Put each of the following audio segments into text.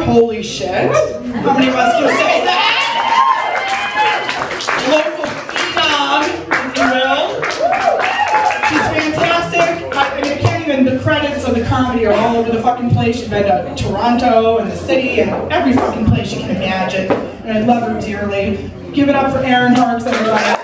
Holy shit. How many of us can say that? Local phenom, if you will. She's fantastic. I mean, I can't even, the credits of the comedy are all over the fucking place. She's been to Toronto and the city and every fucking place you can imagine. And I love her dearly. Give it up for Erin Harkes, everybody.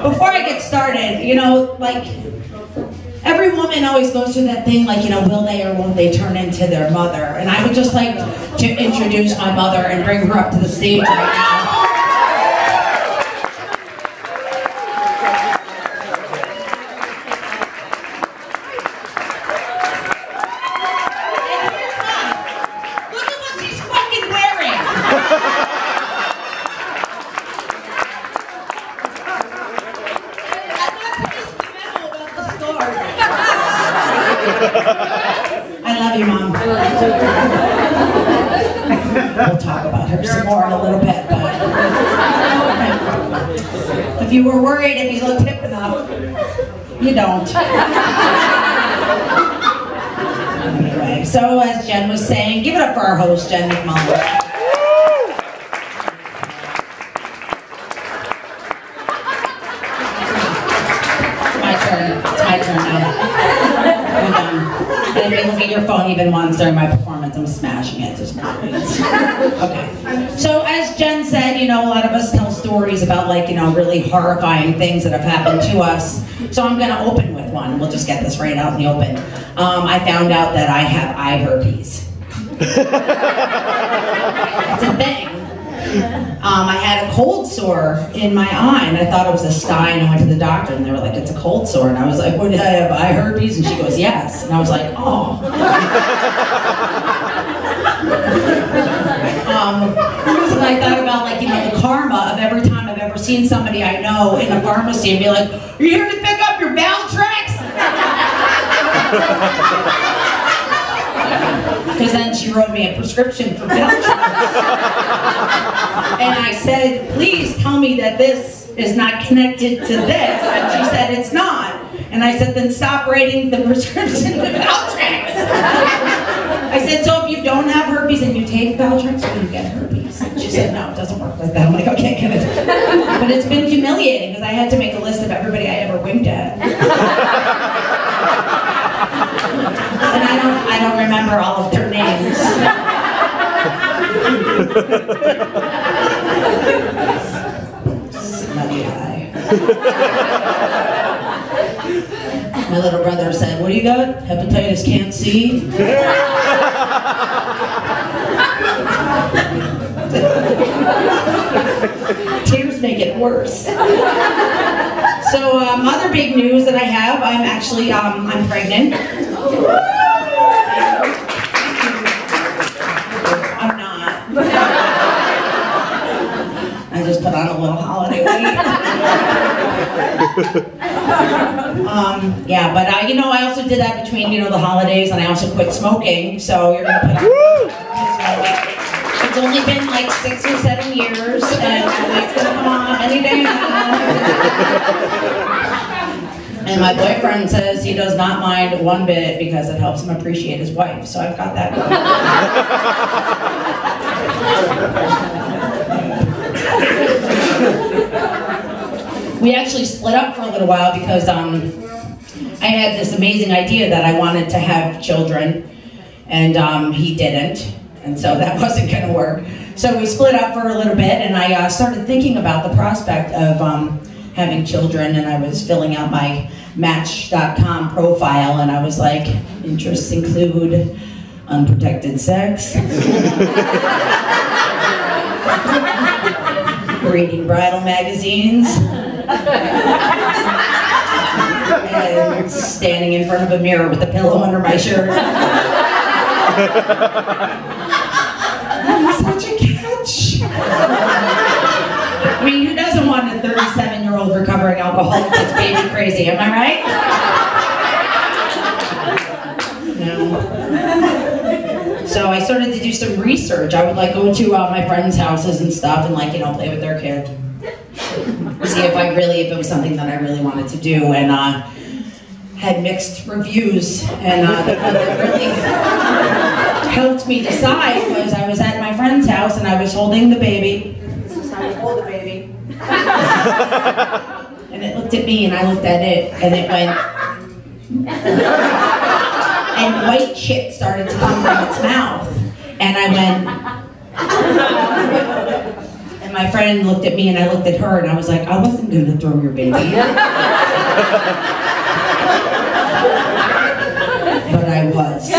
Before I get started, you know, like, every woman always goes through that thing, like, you know, will they or won't they turn into their mother? And I would just like to introduce my mother and bring her up to the stage right now. Look at what she's fucking wearing! I love you, Mom. We'll talk about her some more in a little bit, but if you were worried if you looked hip enough, you don't. Anyway, so as Jen was saying, give it up for our host, Jen McMullen. It's my turn now. And if you look at your phone even once during my performance, I'm smashing it. Just okay. So as Jen said, you know, a lot of us tell stories about, like, you know, really horrifying things that have happened to us. So I'm going to open with one. We'll just get this right out in the open. I found out that I have eye herpes. It's a thing. I had a cold sore in my eye, and I thought it was a sty, and I went to the doctor, and they were like, it's a cold sore, and I was like, what, did I have eye herpes? And she goes, yes, and I was like, oh. So I thought about, like, you know, the karma of every time I've ever seen somebody I know in a pharmacy and be like, are you here to pick up your Valtrex? Because then she wrote me a prescription for Valtrex. And I said, please tell me that this is not connected to this. And she said, it's not. And I said, then stop writing the prescription to Valtrex. I said, so if you don't have herpes and you take Valtrex, will you get herpes? And she said, no, it doesn't work like that. I'm like, okay, good. But it's been humiliating because I had to make a list of everybody I ever winked at. And I don't remember all of their names. Snuggy eye. My little brother said, what do you got? Hepatitis can't see? Tears make it worse. So other big news that I have, I'm pregnant. I'm not. I just put on a little holiday weight. Yeah, but you know, I also did that between, you know, the holidays, and I also quit smoking, so you're gonna put on it's only been like 6 or 7 years, and it's gonna come on any day now. And my boyfriend says he does not mind one bit because it helps him appreciate his wife, so I've got that going. We actually split up for a little while because I had this amazing idea that I wanted to have children, and he didn't, and so that wasn't going to work. So we split up for a little bit, and I started thinking about the prospect of having children, and I was filling out my Match.com profile, and I was like, interests include unprotected sex, reading bridal magazines, and standing in front of a mirror with a pillow under my shirt. Such a catch. I mean, who doesn't want a 37-year-old recovering alcoholic that's baby crazy, am I right? No. So I sort started to do some research. I would like go to my friends' houses and stuff and like, you know, play with their kid. See if it was something that I really wanted to do, and had mixed reviews, and the one that really helped me decide was I was at my friend's house and I was holding the baby. This is how you hold the baby. And it looked at me and I looked at it and it went, and white shit started to come from its mouth. And I went, and my friend looked at me and I looked at her and I was like, I wasn't gonna throw your baby. But I was.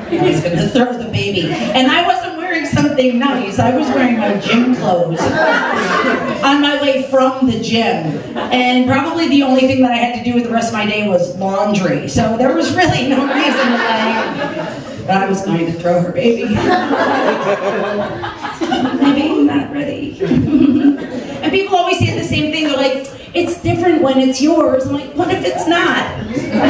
I was gonna throw the baby. And I wasn't wearing something nice. I was wearing my gym clothes on my way from the gym. And probably the only thing that I had to do with the rest of my day was laundry. So there was really no reason why. But I was going to throw her baby. Maybe I'm not ready. And people always say the same thing. They're like, it's different when it's yours. I'm like, what if it's not? Am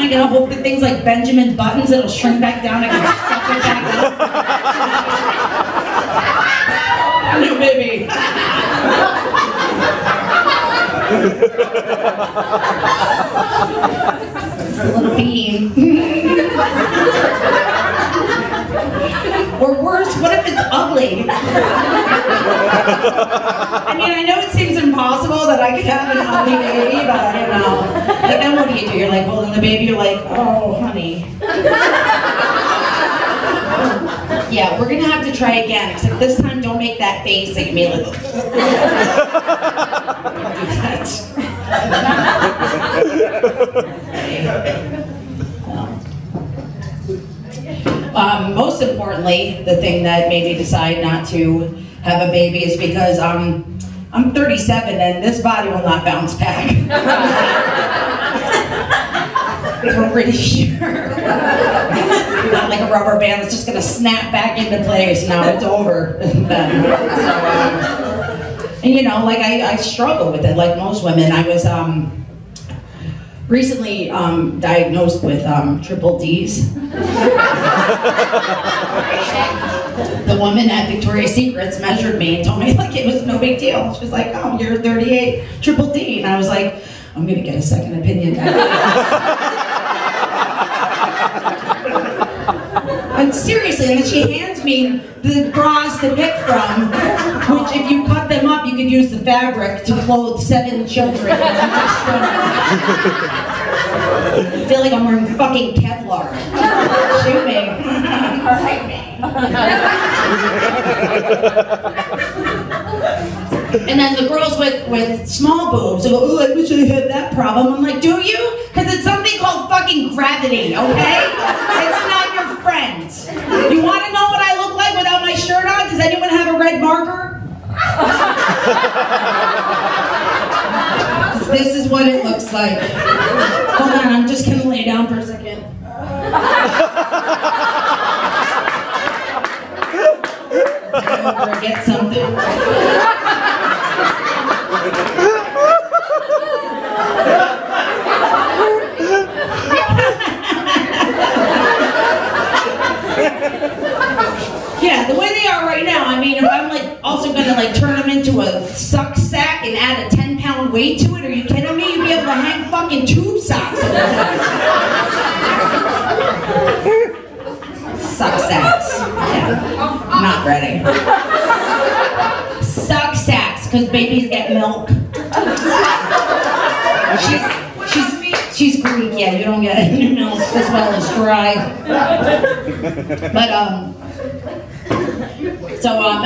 I gonna hope that things like Benjamin Buttons, it'll shrink back down and I can stuff it back up? No, baby. It's a little bean. Or worse, what if it's ugly? I mean, I know it seems impossible that I could have an ugly baby, but you know. Like, then what do? You're like holding the baby, you're like, oh, honey. Yeah, we're gonna have to try again, except this time don't make that face that you made like, most importantly, the thing that made me decide not to have a baby is because I'm 37 and this body will not bounce back. I'm pretty sure. Not like a rubber band that's just gonna snap back into place. Now it's over. And you know, like I struggle with it like most women. I was recently diagnosed with triple Ds. The woman at Victoria's Secrets measured me and told me like it was no big deal. She was like, oh, you're 38, triple D. And I was like, I'm gonna get a second opinion. And seriously, and then she hands me the bras to pick from, which if you cut them up, you could use the fabric to clothe 7 children. I feel like I'm wearing fucking Kevlar. Shoot me. And then the girls with small boobs go, oh, I wish I had that problem. I'm like, do you? Because it's something called fucking gravity, okay? It's not your friend. You want to know what I look like without my shirt on? Does anyone have a red marker? This is what it looks like. Hold on, I'm just gonna lay down for a second. Forget something. Yeah, the way they are right now, I mean, if I'm like also gonna like turn them into a suck sack and add a 10-pound weight to it, are you kidding me? You'd be able to hang fucking tube socks over that. Suck sacks. Yeah, not ready. Suck sacks, because babies get milk. She's Greek, yeah, you don't get any milk as well as dry. But,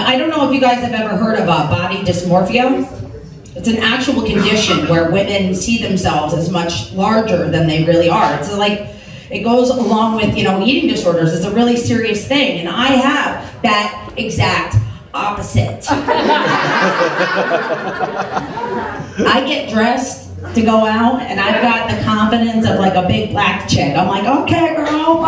I don't know if you guys have ever heard of body dysmorphia. It's an actual condition where women see themselves as much larger than they really are. It's like, it goes along with, you know, eating disorders. It's a really serious thing, and I have that exact opposite. I get dressed to go out, and I've got the confidence of like a big black chick. I'm like, okay, girl.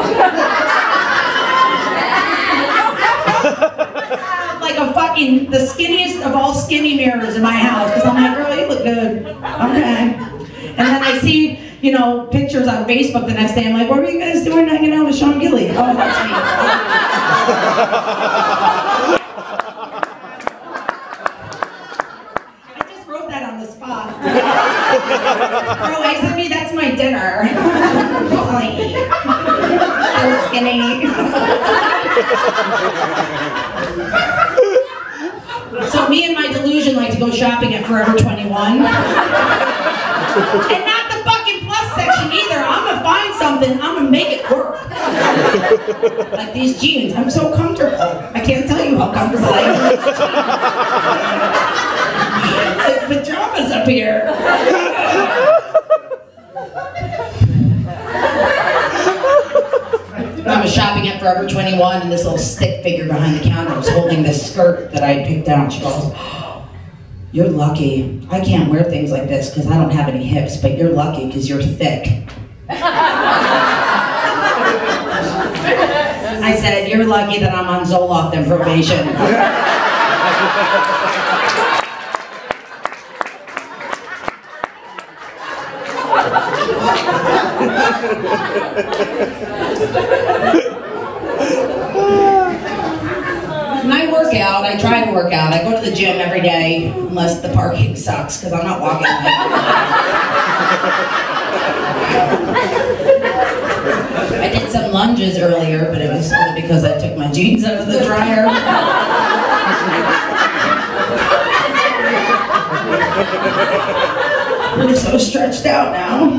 Like a fucking, the skinniest of all skinny mirrors in my house, because I'm like, girl, you look good. Okay. And then I see you know, pictures on Facebook the next day. I'm like, what were you guys doing hanging out with Sean Gilly? Oh, that's me. I just wrote that on the spot. Girl, I said, me, that's my dinner. So skinny. So me and my delusion like to go shopping at Forever 21. And not the fucking plus section either. I'm gonna find something, I'm gonna make it work. Like these jeans, I'm so comfortable. I can't tell you how comfortable I am. It's like pajamas up here. I was shopping at Forever 21 and this little stick figure behind the counter was holding this skirt that I picked out. She goes, oh, you're lucky. I can't wear things like this because I don't have any hips, but you're lucky because you're thick. I said, you're lucky that I'm on Zoloft and probation. And I work out, I try to work out. I go to the gym every day, unless the parking sucks, because I'm not walking. I did some lunges earlier, but it was only because I took my jeans out of the dryer. I'm so stretched out now.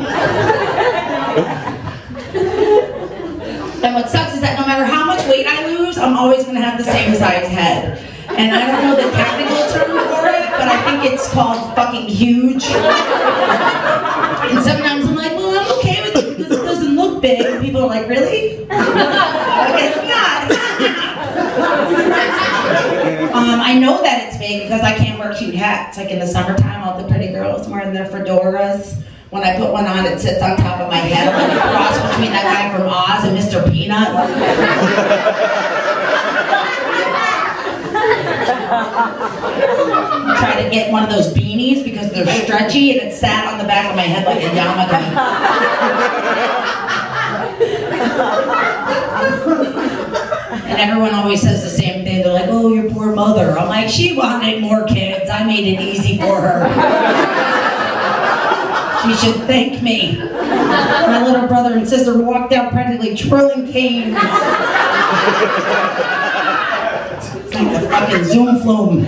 And what sucks is that no matter how much weight I lose, I'm always going to have the same size head. And I don't know the technical term for it, but I think it's called fucking huge. And sometimes I'm like, well, I'm okay with it because it doesn't look big. And people are like, really? I guess not. I know that it's big because I can't wear cute hats. Like in the summertime, all the pretty girls wearing their fedoras. When I put one on, it sits on top of my head. I'm like a cross between that guy from Oz and Mr. Peanut. Try to get one of those beanies because they're stretchy and it sat on the back of my head like a yarmulke. And everyone always says the same thing. They're like, oh, your poor mother. I'm like, she wanted more kids. I made it easy for her. She should thank me. My little brother and sister walked out practically twirling canes. It's like the fucking Zoom flume.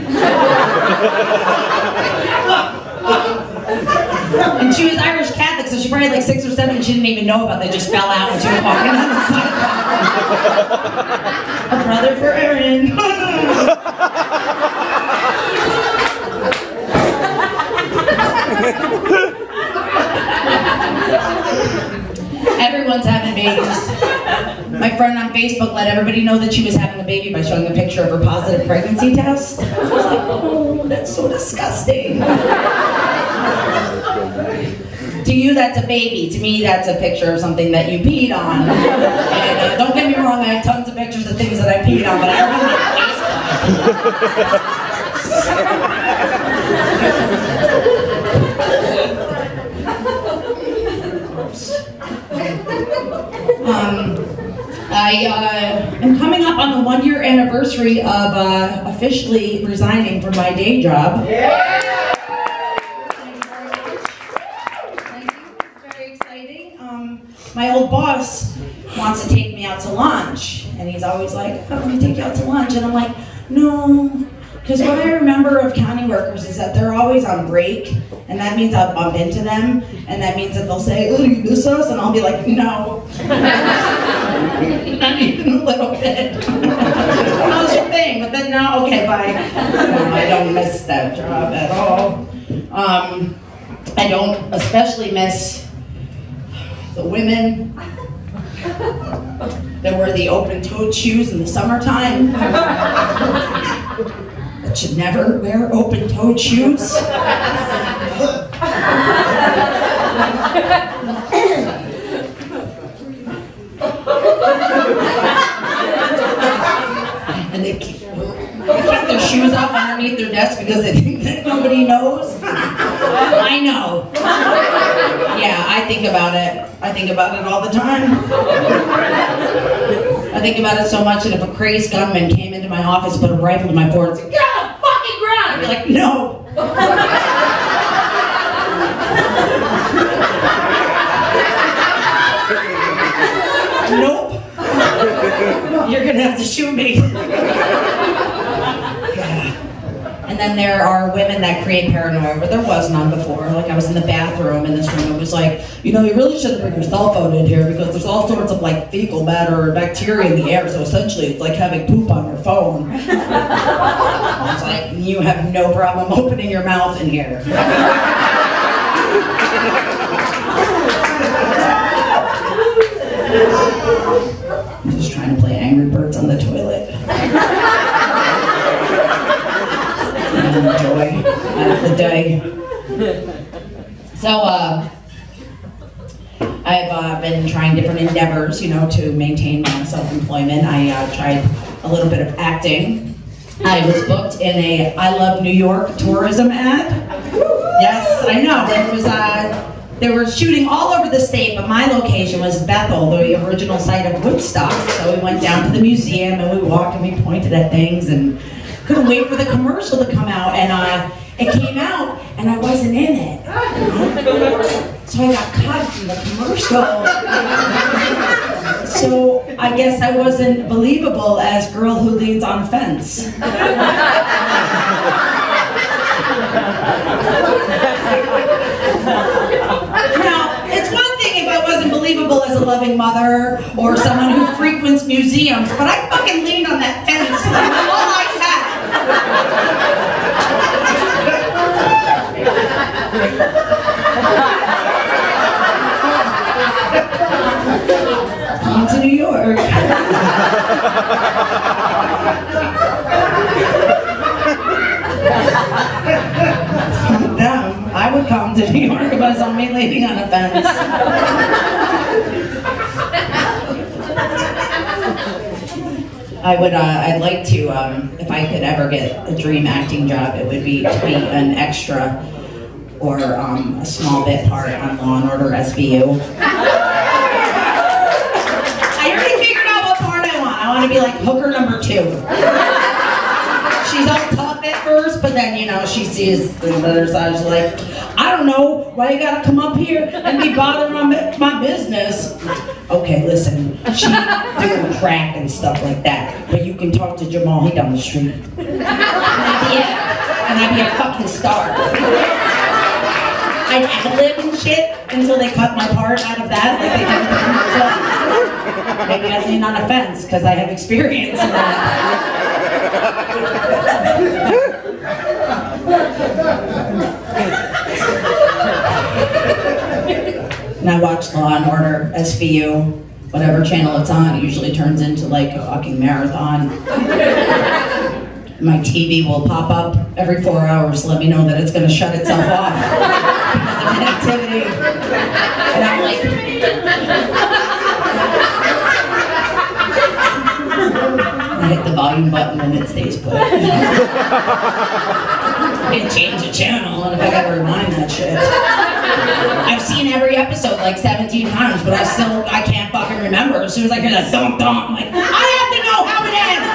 And she was Irish Catholic, so she probably had like 6 or 7 she didn't even know about. They just fell out when she was walking on the sidewalk. A brother for Erin. Everyone's having babies. My friend on Facebook let everybody know that she was having a baby by showing a picture of her positive pregnancy test. I was like, oh, that's so disgusting. To you, that's a baby. To me, that's a picture of something that you peed on. And don't get me wrong, I have tons of pictures of things that I peed on, but I don't I'm coming up on the 1-year anniversary of officially resigning from my day job. Yeah. Thank you. It's very exciting. My old boss wants to take me out to lunch, and he's always like, oh, let me take you out to lunch, and I'm like, no. Because what I remember of county workers is that they're always on break, and that means I'll bump into them, and that means that they'll say, oh, you miss us? And I'll be like, no. Not even a little bit. How's your thing? But then, no, okay, bye. No, I don't miss that job at all. I don't especially miss the women that wear the open-toed shoes in the summertime. That should never wear open-toed shoes. And they keep their shoes up underneath their desk because they think that nobody knows. I know. Yeah, I think about it. I think about it all the time. I think about it so much that if a crazed gunman came into my office, put a rifle to my forehead, and said, "Get on the fucking ground!" I'd be like, "No." Nope. You're gonna have to shoot me. Yeah. And then there are women that create paranoia, but there was none before. Like I was in the bathroom and this woman was like, "You know, you really shouldn't bring your cell phone in here because there's all sorts of like fecal matter or bacteria in the air, so essentially it's like having poop on your phone." I was like, "You have no problem opening your mouth in here." I'm just trying to play Angry Birds on the toilet. Enjoy the day. So, I've been trying different endeavors, you know, to maintain my self-employment. I tried a little bit of acting. I was booked in a I Love New York tourism ad. Yes, I know. It was, they were shooting all over the state, but my location was Bethel, the original site of Woodstock. So we went down to the museum and we walked and we pointed at things and couldn't wait for the commercial to come out, and it came out, and I wasn't in it. So I got cut from the commercial. So I guess I wasn't believable as girl who leans on a fence. Now, it's one thing if I wasn't believable as a loving mother or someone who frequents museums, but I fucking leaned on that fence. Like, all I had. Come to New York. Them, I would come to New York if I was on me leaning on a fence. I'd like to, if I could ever get a dream acting job, it would be to be an extra or a small bit part on Law and Order SVU. I already figured out what part I want. I want to be like hooker number 2. She's all tough at first, but then, you know, she sees the other side. She's like, "I don't know why you gotta come up here and be bothering my business." Okay, listen, she's doing crack and stuff like that, but you can talk to Jamal, he down the street. And I'd be a fucking star. I'd ad-lib and shit until they cut my part out of that, like they did with the commercial. Maybe I lean on a fence, because I have experience in that. And I watch Law and Order SVU, whatever channel it's on. It usually turns into like a fucking marathon. My TV will pop up every 4 hours to let me know that it's going to shut itself off because of inactivity. And I'm like, I hit the volume button and it stays put. I can change the channel, and if I gotta rewind that shit. I've seen every episode like 17 times, but I can't fucking remember. As soon as I hear that dunk dunk, I'm like, I have to know how it ends!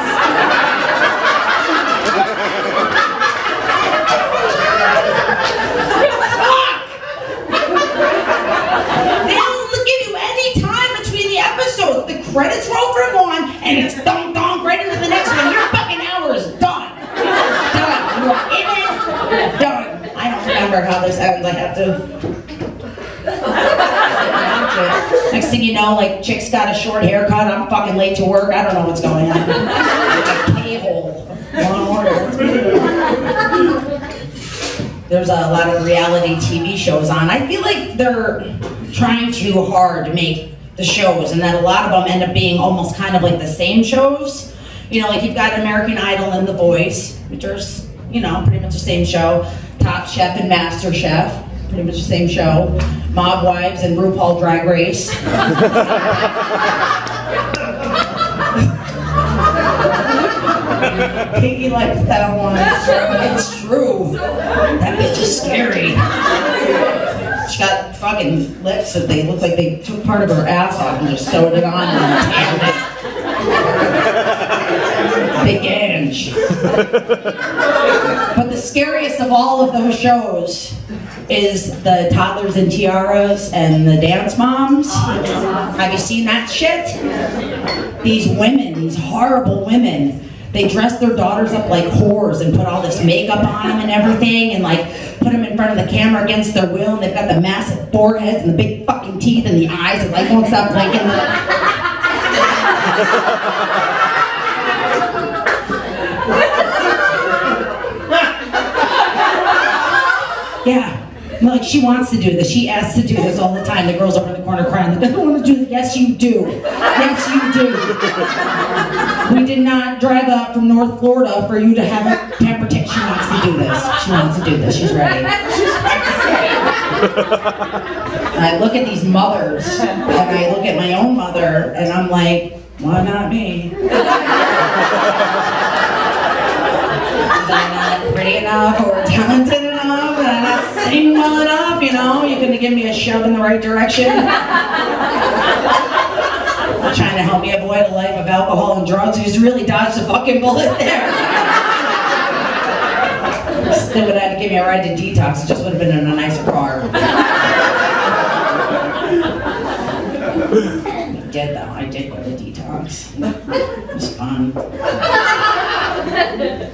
Fuck! They don't give you any time between the episodes. The credits roll from one, and it's dunk dunk right into the next one. Your fucking hour is done. Done. You are in it. Done. I don't remember how this ends. I have to. Next thing you know, like, chick's got a short haircut. I'm fucking late to work. I don't know what's going on. Like a K-hole. Law and Order. There's a lot of reality TV shows on. I feel like they're trying too hard to make the shows, and that a lot of them end up being almost kind of like the same shows. You know, like you've got American Idol and The Voice, which are, you know, pretty much the same show. Top Chef and Master Chef, pretty much the same show. Mob Wives and RuPaul Drag Race. Piggy likes that one. It's true. That bitch is scary. She got fucking lips that they look like they took part of her ass off and just sewed it on and tanned it. Big Ange. But the scariest of all of those shows is the Toddlers and Tiaras and the Dance Moms. Have you seen that shit? These women, these horrible women, they dress their daughters up like whores and put all this makeup on them and everything and like put them in front of the camera against their will, and they've got the massive foreheads and the big fucking teeth and the eyes that like won't stop blinking. Yeah. Like, she wants to do this. She asks to do this all the time. The girls over in the corner crying, like, I don't want to do this. Yes, you do. Yes, you do. We did not drive up from North Florida for you to have a temper tantrum. She wants to do this. She wants to do this. She's ready. I look at these mothers, and I look at my own mother, and I'm like, why not me? Was I not pretty enough or talented enough? Was I not sing well enough? You know, you couldn't give me a shove in the right direction. Trying to help me avoid a life of alcohol and drugs. You just really dodged the fucking bullet there. Still would have had to give me a ride to detox. It just would have been in a nicer car. I did go to detox. It was fun.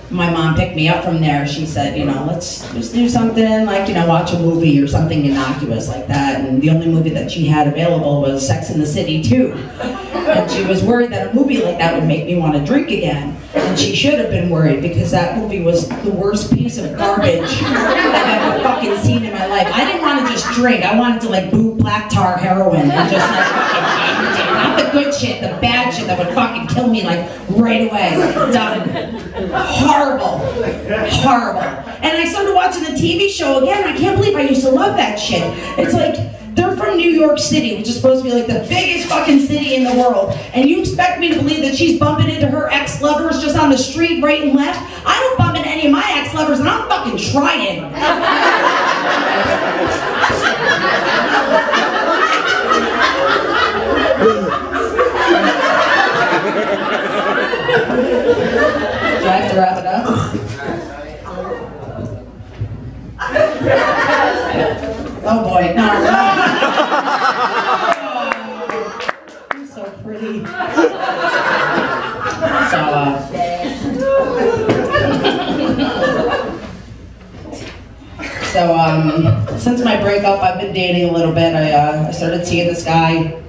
My mom picked me up from there. She said, you know, let's just do something like, you know, watch a movie or something innocuous like that. And the only movie that she had available was Sex and the City 2. And she was worried that a movie like that would make me want to drink again. And she should have been worried, because that movie was the worst piece of garbage I've ever fucking seen in my life. I didn't want to just drink. I wanted to like boot black tar heroin and just like fucking end it. Not the good shit, the bad shit that would fucking kill me like right away. Done. Horrible. Horrible. And I started watching the TV show again. I can't believe I used to love that shit. It's like, they're from New York City, which is supposed to be like the biggest fucking city in the world, and you expect me to believe that she's bumping into her ex-lovers just on the street right and left? I don't bump into any of my ex-lovers, and I'm fucking trying. Do I have to wrap it up? Oh boy, no. You're so pretty. So, since my breakup, I've been dating a little bit. I started seeing this guy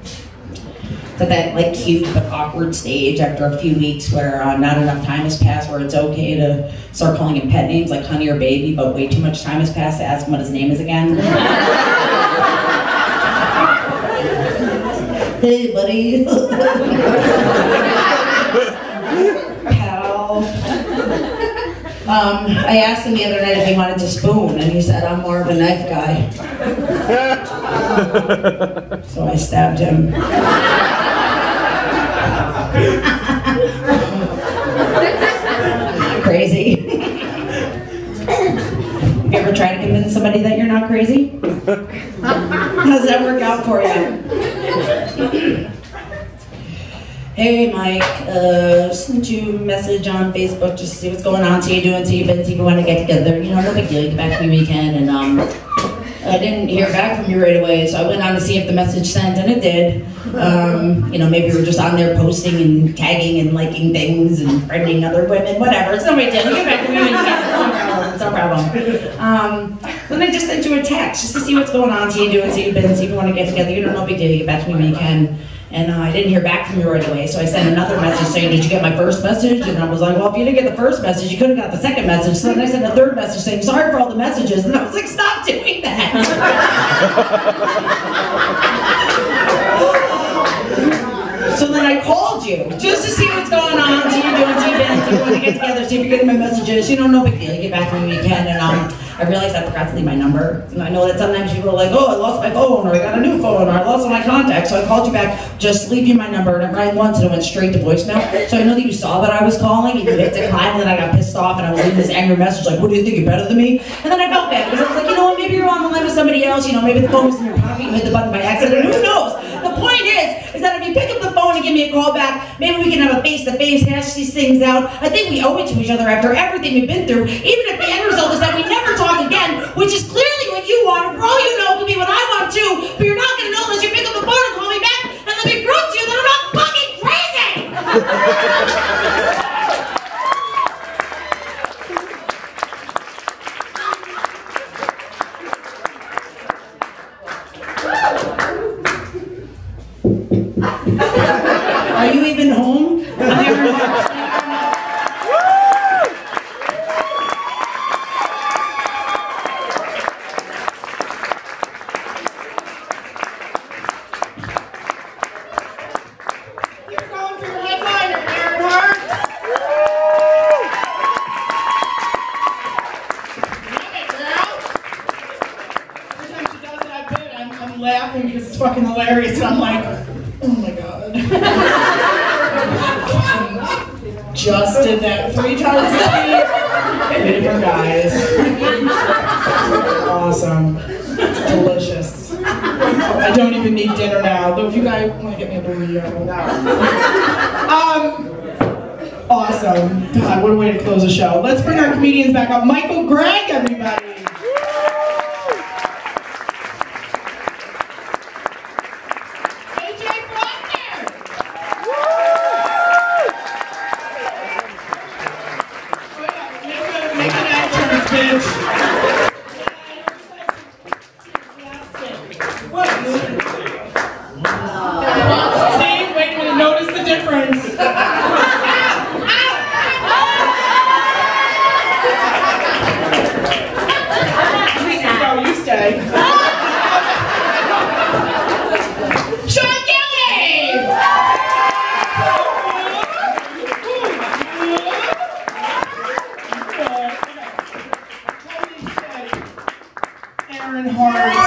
at that like cute but awkward stage after a few weeks where not enough time has passed, where it's okay to start calling him pet names like honey or baby, but way too much time has passed to ask him what his name is again. Hey, buddy. Pal. I asked him the other night if he wanted to spoon, and he said, I'm more of a knife guy. So I stabbed him. Crazy. Have you ever tried to convince somebody that you're not crazy? How does that work out for you? Hey Mike, sent you a message on Facebook just to see what's going on, see you doing, see you been, see if you want to get together. You know, no big deal, you get back to me when you can. And I didn't hear back from you right away, so I went on to see if the message sent, and it did. You know, maybe you were just on there posting and tagging and liking things and friending other women, whatever. It's no big deal. You get back to me when you can. It's no problem. Then I just sent you a text just to see what's going on, see you doing, see you been, see if you want to get together. You know, no big deal. You get back to me when you can. And I didn't hear back from you right away, so I sent another message saying, did you get my first message? And I was like, well, if you didn't get the first message, you could have got the second message. So then I sent a third message saying, sorry for all the messages. And I was like, stop doing that. So then I called you just to see what's going on, see you doing, see you been, see if you want to get together, see if you're getting my messages. You know, no big deal. You get back to me when you can. And I realized I forgot to leave my number. And I know that sometimes people are like, oh, I lost my phone, or I got a new phone, or I lost all my contacts. So I called you back, just leave you my number, and I rang once and it went straight to voicemail. So I know that you saw that I was calling, and you hit decline, and then I got pissed off, and I was leaving this angry message like, what do you think, you're better than me? And then I felt bad, because I was like, you know what, maybe you're on the line with somebody else, you know, maybe the phone was in your pocket, you hit the button by accident, who knows? The point is that if you pick up the phone and give me a call back, maybe we can have a face-to-face, hash these things out. I think we owe it to each other after everything we've been through, even if the end result is that we never talk again, which is clearly what you want, and for all you know, it could be what I want too, but you're not going to know unless you pick up the phone and call me back, and let me prove to you that I'm not fucking crazy! Are you even home? I'm Erin Harkes. You're going for your headliner, Erin Harkes. Love it, girl. Every time she does that bit, I'm laughing because it's fucking hilarious, and I'm like, oh my god. Just did that 3 times this week. Different guys. Awesome. It's delicious. I don't even need dinner now, though if you guys want to get me a burrito. Awesome. God, what a way to close a show. Let's bring our comedians back up. Michael Gregg, everybody. Steve, wait a minute, notice the difference. No, you stay. Sean Kelly! Erin Harkes.